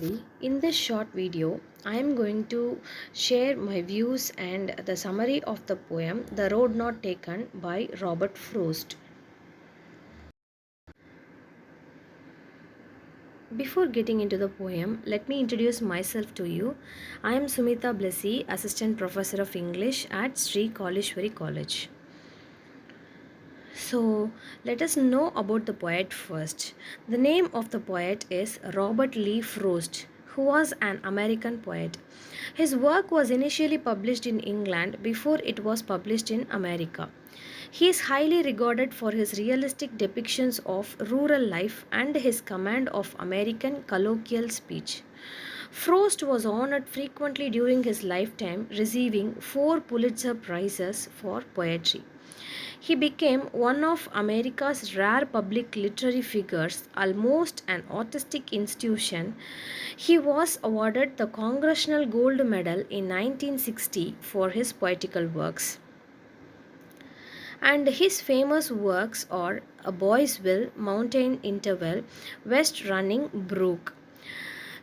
In this short video, I am going to share my views and the summary of the poem The Road Not Taken by Robert Frost. Before getting into the poem, let me introduce myself to you. I am Sumita Blessy, Assistant Professor of English at Sri Kalishwari College. So, let us know about the poet first. The name of the poet is Robert Lee Frost, who was an American poet. His work was initially published in England before it was published in America. He is highly regarded for his realistic depictions of rural life and his command of American colloquial speech. Frost was honored frequently during his lifetime, receiving 4 Pulitzer Prizes for poetry. He became one of America's rare public literary figures, almost an artistic institution. He was awarded the Congressional Gold Medal in 1960 for his poetical works. And his famous works are A Boy's Will, Mountain Interval, West Running Brook.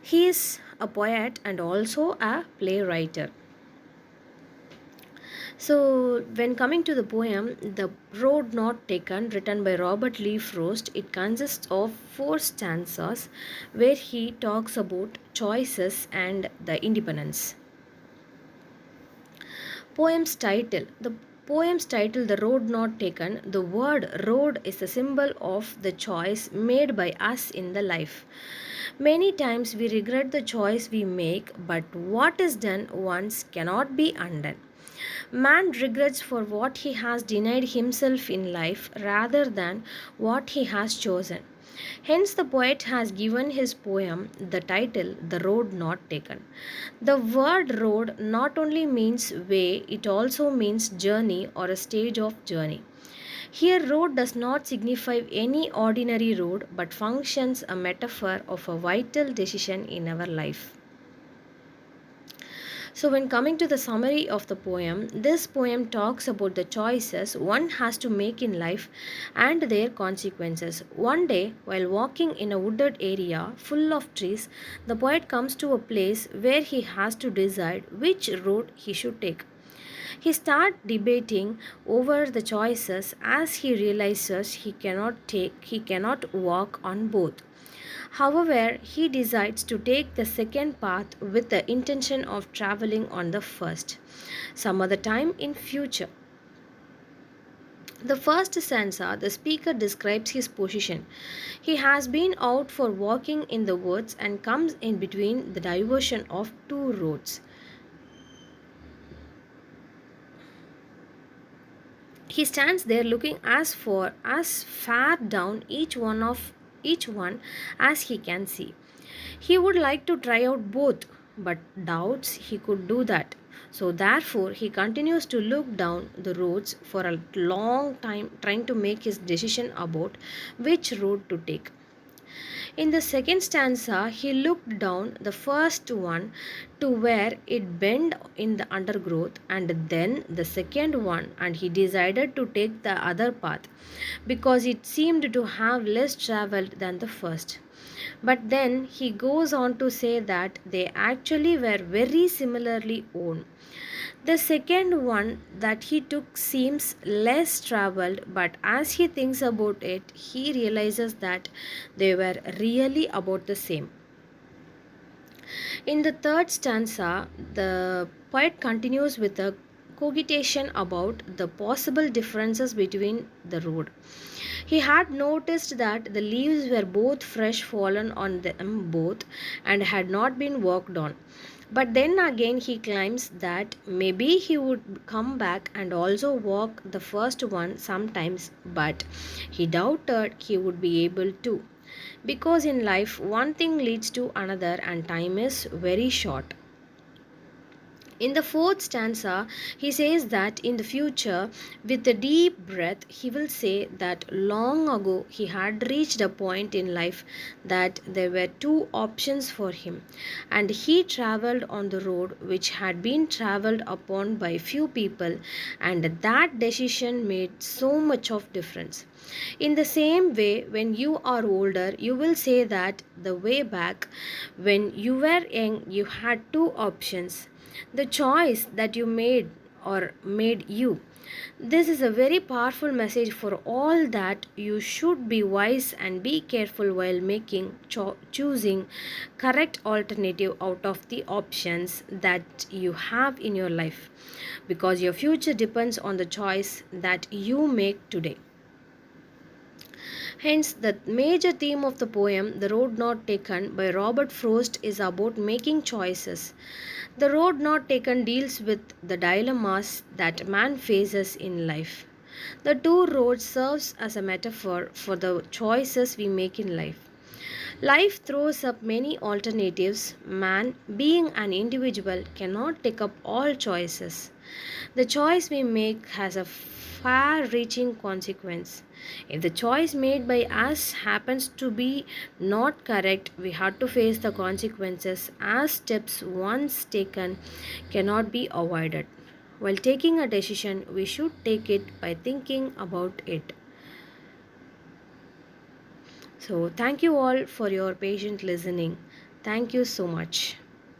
He is a poet and also a playwright. So, when coming to the poem, The Road Not Taken, written by Robert Lee Frost, it consists of 4 stanzas where he talks about choices and the independence. Poem's title. The poem's title, The Road Not Taken, the word road is a symbol of the choice made by us in the life. Many times we regret the choice we make, but what is done once cannot be undone. Man regrets for what he has denied himself in life rather than what he has chosen. Hence, the poet has given his poem the title The Road Not Taken. The word road not only means way, it also means journey or a stage of journey. Here, road does not signify any ordinary road but functions a metaphor of a vital decision in our life. So, when coming to the summary of the poem, this poem talks about the choices one has to make in life and their consequences. One day, while walking in a wooded area full of trees, the poet comes to a place where he has to decide which road he should take. He starts debating over the choices as he realizes he cannot walk on both. However, he decides to take the second path with the intention of traveling on the first some other time in future. The first stanza, the speaker describes his position. He has been out for walking in the woods and comes in between the diversion of 2 roads. He stands there looking as far down each one as he can see. He would like to try out both, but doubts he could do that. So therefore he continues to look down the roads for a long time trying to make his decision about which road to take. In the second stanza, he looked down the first one to where it bent in the undergrowth, and then the second one, and he decided to take the other path because it seemed to have less traveled than the first. But then he goes on to say that they actually were very similarly owned. The second one that he took seems less traveled, but as he thinks about it, he realizes that they were really about the same. In the third stanza, the poet continues with a cogitation about the possible differences between the road. He had noticed that the leaves were both fresh fallen on them both and had not been walked on. But then again, he claims that maybe he would come back and also walk the first one sometimes, but he doubted he would be able to. Because in life, one thing leads to another, and time is very short. In the fourth stanza, he says that in the future, with a deep breath, he will say that long ago he had reached a point in life that there were two options for him, and he traveled on the road which had been traveled upon by few people, and that decision made so much of difference. In the same way, when you are older, you will say that the way back when you were young, you had two options, the choice that you made or made you. This is a very powerful message for all that you should be wise and be careful while making choosing correct alternative out of the options that you have in your life, because your future depends on the choice that you make today. Hence, the major theme of the poem, The Road Not Taken by Robert Frost, is about making choices. The Road Not Taken deals with the dilemmas that man faces in life. The two roads serves as a metaphor for the choices we make in life. Life throws up many alternatives. Man, being an individual, cannot take up all choices. The choice we make has a far reaching consequence. If the choice made by us happens to be not correct, we have to face the consequences as steps once taken cannot be avoided. While taking a decision, we should take it by thinking about it. So, thank you all for your patient listening. Thank you so much.